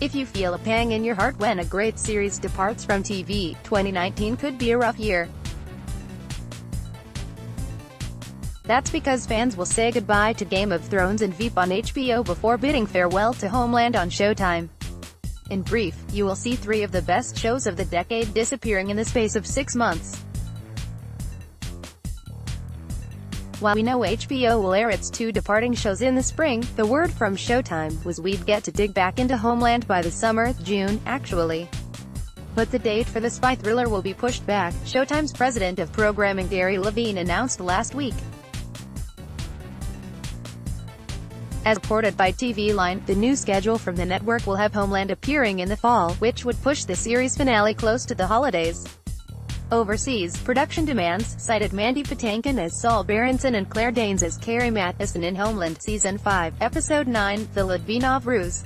If you feel a pang in your heart when a great series departs from TV, 2019 could be a rough year. That's because fans will say goodbye to Game of Thrones and Veep on HBO before bidding farewell to Homeland on Showtime. In brief, you will see 3 of the best shows of the decade disappearing in the space of 6 months. While we know HBO will air its 2 departing shows in the spring, the word from Showtime was we'd get to dig back into Homeland by the summer, June, actually. But the date for the spy thriller will be pushed back, Showtime's president of programming Gary Levine announced last week. As reported by TV Line, the new schedule from the network will have Homeland appearing in the fall, which would push the series finale close to the holidays. Overseas, production demands cited Mandy Patinkin as Saul Berenson and Claire Danes as Carrie Matheson in Homeland Season 5, Episode 9, The Litvinov Ruse.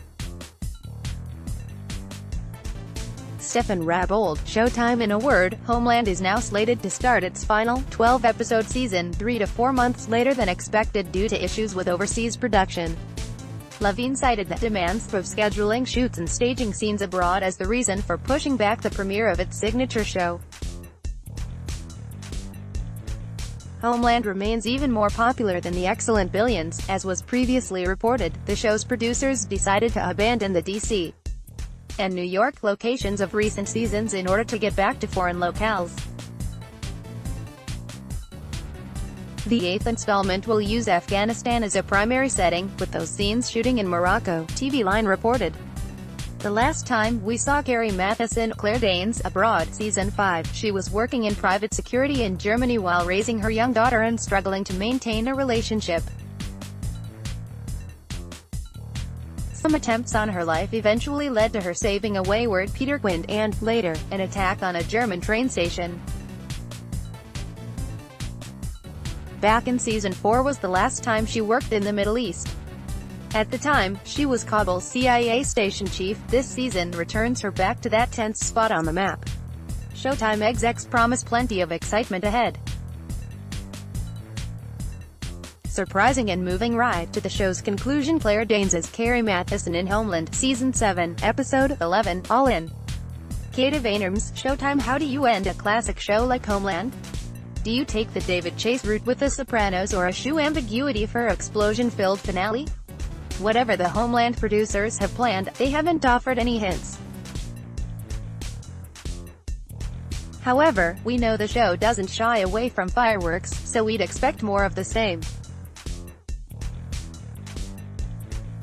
Stefan Rabold, Showtime. In a word, Homeland is now slated to start its final, 12-episode season 3 to 4 months later than expected due to issues with overseas production. Levine cited the demands of scheduling shoots and staging scenes abroad as the reason for pushing back the premiere of its signature show. Homeland remains even more popular than the excellent Billions, as was previously reported. The show's producers decided to abandon the DC and New York locations of recent seasons in order to get back to foreign locales. The 8th installment will use Afghanistan as a primary setting, with those scenes shooting in Morocco, TV Line reported. The last time we saw Carrie Matheson, Claire Danes, abroad, Season 5, she was working in private security in Germany while raising her young daughter and struggling to maintain a relationship. Some attempts on her life eventually led to her saving a wayward Peter Quint and, later, an attack on a German train station. Back in Season 4 was the last time she worked in the Middle East. At the time, she was Kabul's CIA station chief. This season returns her back to that tense spot on the map. Showtime execs promise plenty of excitement ahead. Surprising and moving ride to the show's conclusion. Claire Danes as Carrie Matheson in Homeland, Season 7, Episode 11, All In. Kate Vanerms, Showtime. How do you end a classic show like Homeland? Do you take the David Chase route with The Sopranos or eschew ambiguity for explosion-filled finale? Whatever the Homeland producers have planned, they haven't offered any hints. However, we know the show doesn't shy away from fireworks, so we'd expect more of the same.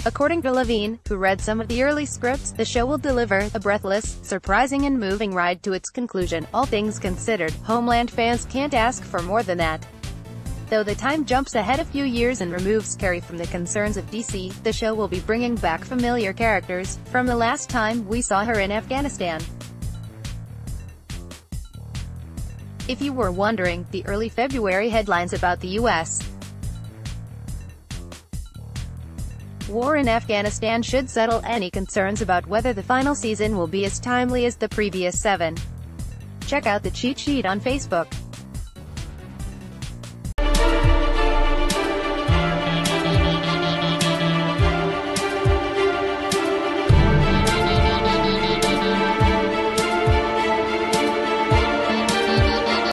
According to Levine, who read some of the early scripts, the show will deliver a breathless, surprising and moving ride to its conclusion. All things considered, Homeland fans can't ask for more than that. Though the time jumps ahead a few years and removes Carrie from the concerns of DC, the show will be bringing back familiar characters from the last time we saw her in Afghanistan. If you were wondering, the early February headlines about the U.S. war in Afghanistan should settle any concerns about whether the final season will be as timely as the previous 7. Check out the cheat sheet on Facebook.